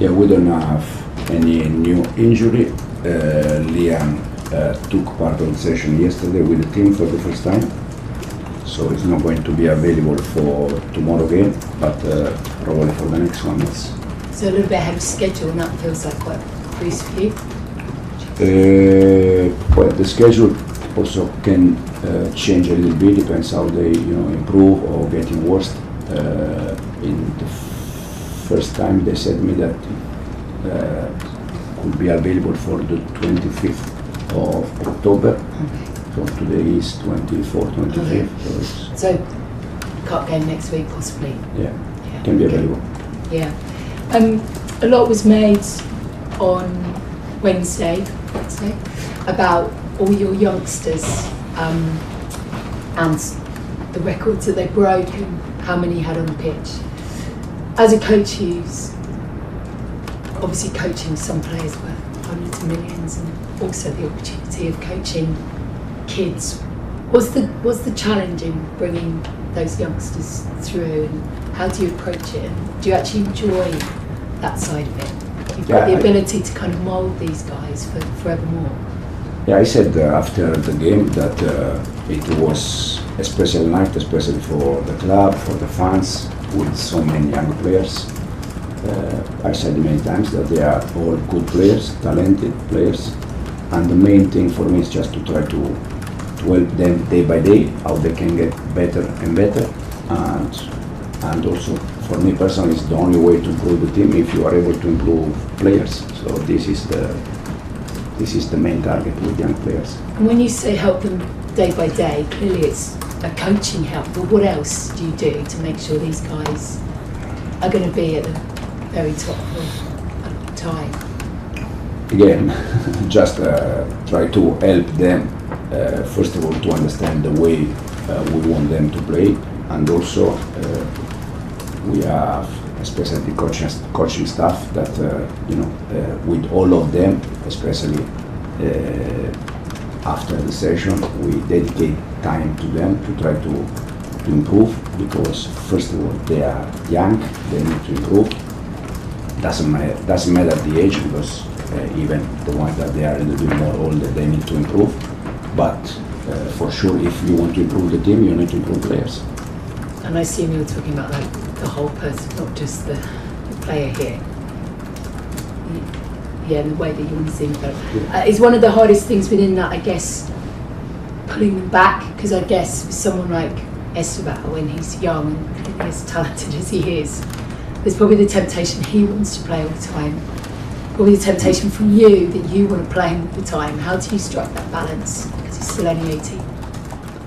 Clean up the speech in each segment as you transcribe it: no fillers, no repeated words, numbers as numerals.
Yeah, we don't have any new injury. Liam took part of the session yesterday with the team for the first time, so he's not going to be available for tomorrow game, but probably for the next one. Yes. So a little bit ahead of schedule, and that feels like quite a boost for you. Well, the schedule also can change a little bit, depends how they improve or getting worse. In the first time they said me that could be available for the 25th of October. So today is 24th, 25th. So cup game next week possibly. Yeah, can be available. Yeah. A lot was made on Wednesday, let's say, about all your youngsters and the records that they broke and how many you had on the pitch. As a coach who's obviously coaching some players worth hundreds of millions, and also the opportunity of coaching kids, what's the challenge in bringing those youngsters through, and how do you approach it, and do you actually enjoy that side of it? You've got the ability to kind of mould these guys for forevermore. Yeah, I said after the game that it was a special night, especially for the club, for the fans, with so many young players. I said many times that they are all good players, talented players, and the main thing for me is just to try to help them day by day, how they can get better and better, and also for me personally, it's the only way to improve the team if you are able to improve players. So this is the main target with young players. And when you say help them day by day, clearly it's a coaching help, but what else do you do to make sure these guys are going to be at the very top of the time? Again, just try to help them, first of all, to understand the way we want them to play, and also we have especially coaching staff that with all of them, especially after the session, we dedicate time to them to try to improve, because first of all they are young, they need to improve. Doesn't matter the age, because even the ones that they are a little bit more older, they need to improve. But for sure, if you want to improve the team, you need to improve players. And I assume you're talking about like the whole person, not just the player here. Yeah, the way that you want to see them. It's one of the hardest things within that, I guess, pulling them back, because I guess with someone like Esteban, when he's young and as talented as he is, there's probably the temptation he wants to play all the time. Probably the temptation from you that you want to play him all the time. How do you strike that balance? Because he's still only 18.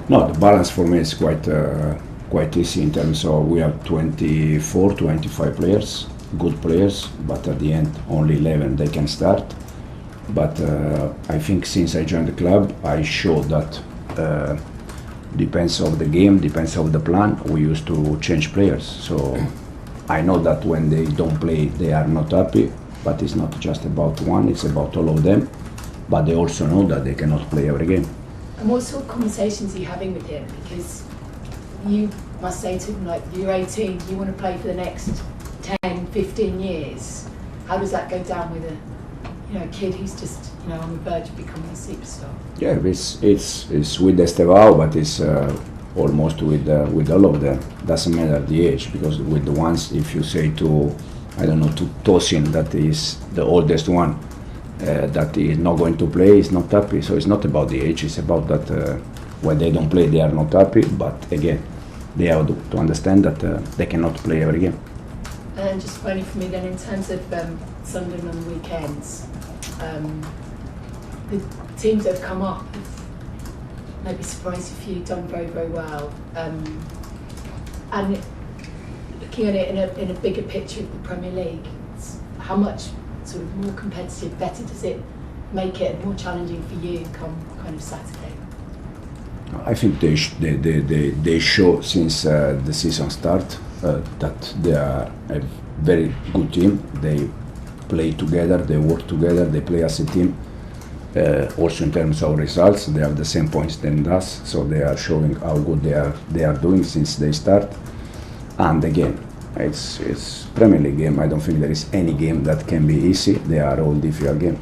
No, the balance for me is quite easy in terms of we have 24, 25 players, good players, but at the end only 11 they can start. But I think since I joined the club, I showed that depends on the game, depends on the plan, we used to change players. So I know that when they don't play, they are not happy, but it's not just about one, it's about all of them. But they also know that they cannot play every game. And what sort of conversations are you having with him? Because you must say to him, like, you're 18, you want to play for the next 10, 15 years. How does that go down with a kid who's just on the verge of becoming a superstar? Yeah, it's with Estevao, but it's almost with all of them. Doesn't matter the age, because with the ones, if you say to Tosin, that is the oldest one, that is not going to play, is not happy. So it's not about the age, it's about that when they don't play, they are not happy. But again, they have to understand that they cannot play every game. And just finally for me then, in terms of Sunderland on the weekends, the teams that have come up have maybe surprised a few, done very, very well. And looking at it in a bigger picture of the Premier League, how much sort of more competitive, better does it make it, more challenging for you come kind of Saturday? I think they show since the season start that they are a very good team. They play together, they work together, they play as a team. Also in terms of results, they have the same points than us, so they are showing how good they are doing since they start. And again, It's Premier League game. I don't think there is any game that can be easy. They are all difficult game.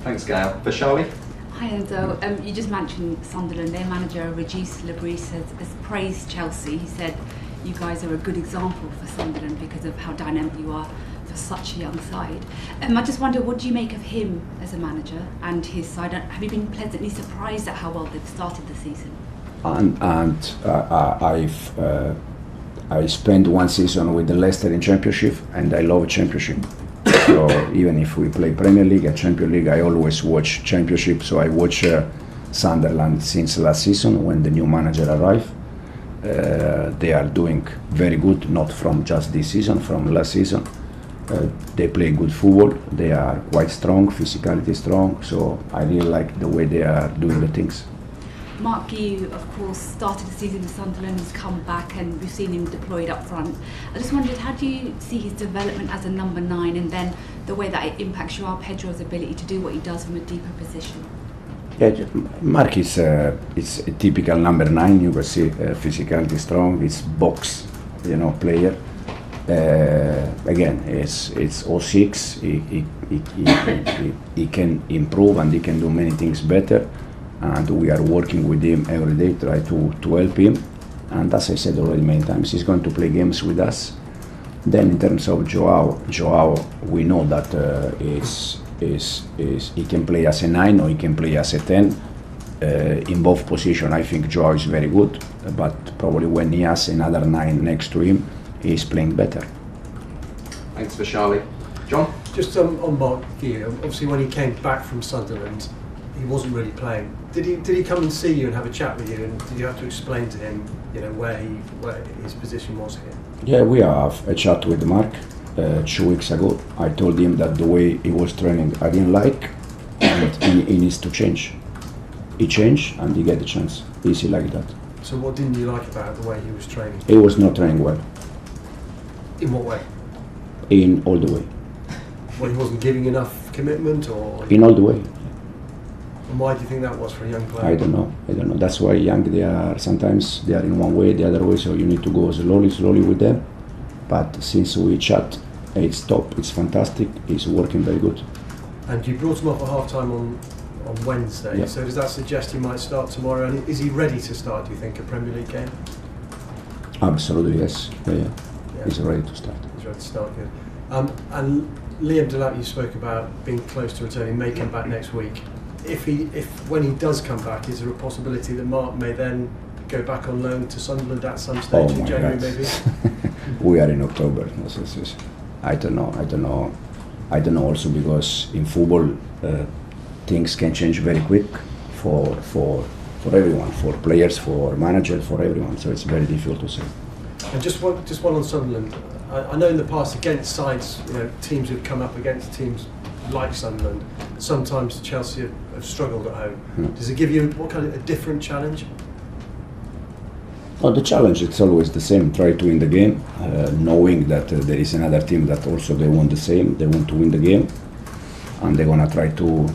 Thanks, Guiu. For Charlie? Hi Enzo, you just mentioned Sunderland. Their manager Regis Lebris has praised Chelsea. He said you guys are a good example for Sunderland because of how dynamic you are for such a young side. I just wonder, what do you make of him as a manager and his side? Have you been pleasantly surprised at how well they've started the season? I spent one season with the Leicester in Championship, and I love Championship. So even if we play Premier League and Champions League, I always watch Championship. So I watch Sunderland since last season when the new manager arrived. They are doing very good, not from just this season, from last season. They play good football. They are quite strong, physicality strong. So I really like the way they are doing the things. Mark Guiu, of course, started the season with Sunderland, has come back and we've seen him deployed up front. I just wondered, how do you see his development as a number 9 and then the way that it impacts Joao Pedro's ability to do what he does from a deeper position? Yeah, Mark is a typical number 9. You can see physicality strong. It's box, player. Again, it's 06. He can improve and he can do many things better. And we are working with him every day, try to help him. And as I said already many times, he's going to play games with us. Then in terms of Joao, we know that he can play as a 9 or he can play as a 10. In both positions, I think Joao is very good, but probably when he has another 9 next to him, he's playing better. Thanks for Charlie. John? Just on Mark Guiu, obviously when he came back from Sunderland, he wasn't really playing. Did he come and see you and have a chat with you, and did you have to explain to him, where his position was here? Yeah, we have a chat with Mark 2 weeks ago. I told him that the way he was training I didn't like, and he needs to change. He changed and he get the chance. Easy like that. So what didn't you like about the way he was training? He was not training well. In what way? In all the way. Well, he wasn't giving enough commitment, or? In all the way. And why do you think that was for a young player? I don't know. That's why young sometimes they are in one way, the other way, so you need to go slowly with them. But since we chat, it's top, it's fantastic, it's working very good. And you brought him off at half-time on Wednesday, yeah. So does that suggest he might start tomorrow? And is he ready to start, do you think, a Premier League game? Absolutely, yes. Yeah. He's ready to start. He's ready to start, good. And Liam Delap, you spoke about being close to returning, may come back next week. When he does come back, is there a possibility that Mark may then go back on loan to Sunderland at some stage in January, maybe? We are in October. I don't know. Also because in football, things can change very quick for everyone, for players, for managers, for everyone. So it's very difficult to say. And just one on Sunderland. I know in the past against sides, teams who've come up against teams like Sunderland, sometimes Chelsea have struggled at home. Does it give you a different challenge? Oh, the challenge, it's always the same. Try to win the game, knowing that there is another team that also they want the same. They want to win the game, and they're gonna try to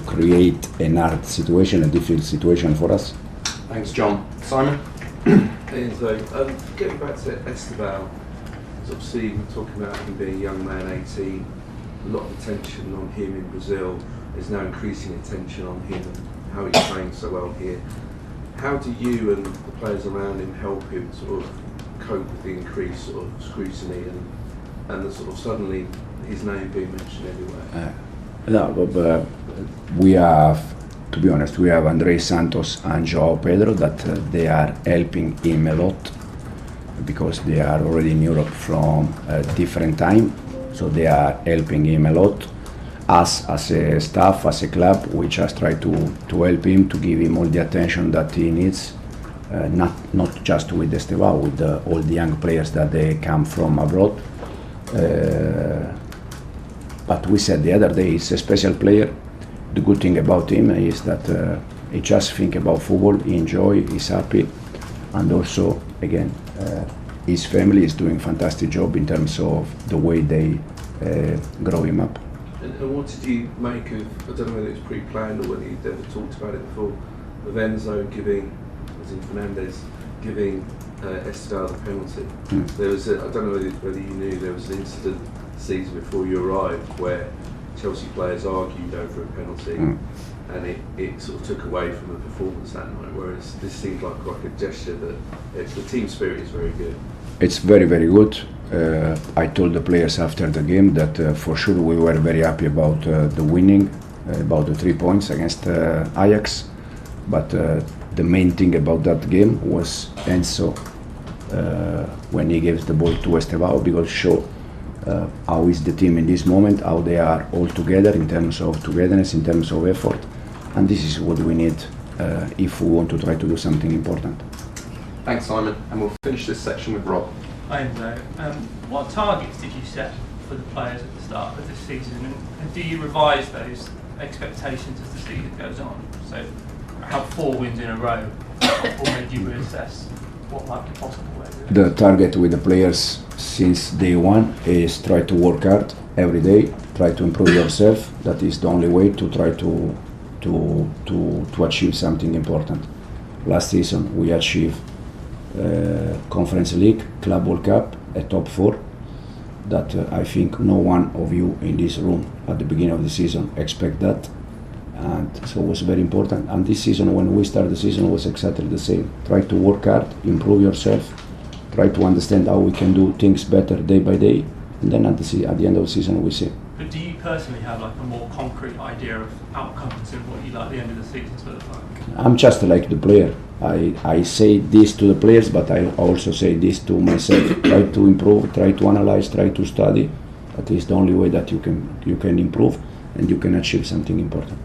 create an hard situation, a difficult situation for us. Thanks, John. Simon? So, getting back to Esteban, obviously we're talking about him being a young man, 18. A lot of attention on him in Brazil. There's now increasing attention on him and how he's playing so well here. How do you and the players around him help him sort of cope with the increased sort of scrutiny and the sort of suddenly his name being mentioned everywhere? But we have, to be honest, we have Andrés Santos and Joao Pedro that they are helping him a lot because they are already in Europe from a different time. So they are helping him a lot. Us as a staff, as a club, we just try to help him, to give him all the attention that he needs, not just with Esteban, with all the young players that they come from abroad. But we said the other day, he's a special player. The good thing about him is that he just think about football, he enjoy, he's happy, and also, again, his family is doing a fantastic job in terms of the way they grow him up. And what did you make of, I don't know whether it was pre-planned or whether you'd ever talked about it before, of Enzo giving, as in Fernandez, giving Esteban the penalty. Mm. There was I don't know whether you knew there was an incident the season before you arrived where Chelsea players argued over a penalty, and it sort of took away from the performance that night. Whereas this seemed like a gesture that the team spirit is very good. It's very, very good. I told the players after the game that for sure we were very happy about the winning, about the 3 points against Ajax. But the main thing about that game was Enzo when he gives the ball to Estevao, because show how is the team in this moment, how they are all together in terms of togetherness, in terms of effort, and this is what we need if we want to try to do something important. Thanks, Simon. And we'll finish this section with Rob. Hi Enzo. What targets did you set for the players at the start of this season, and do you revise those expectations as the season goes on? So, have 4 wins in a row, or made you reassess what might be possible there? The target with the players since day one is try to work hard every day, try to improve yourself. That is the only way to try to achieve something important. Last season we achieved Conference League, Club World Cup, a top 4. That I think no one of you in this room at the beginning of the season expect that, and so it was very important. And this season, when we started the season, was exactly the same. Try to work hard, improve yourself, try to understand how we can do things better day by day, and then at the end of the season we see. But do you personally have like a more concrete idea of outcomes and what you'd like the end of the season to look like? I'm just like the player. I say this to the players, but I also say this to myself. Try to improve, try to analyze, try to study. That is the only way that you can improve and you can achieve something important.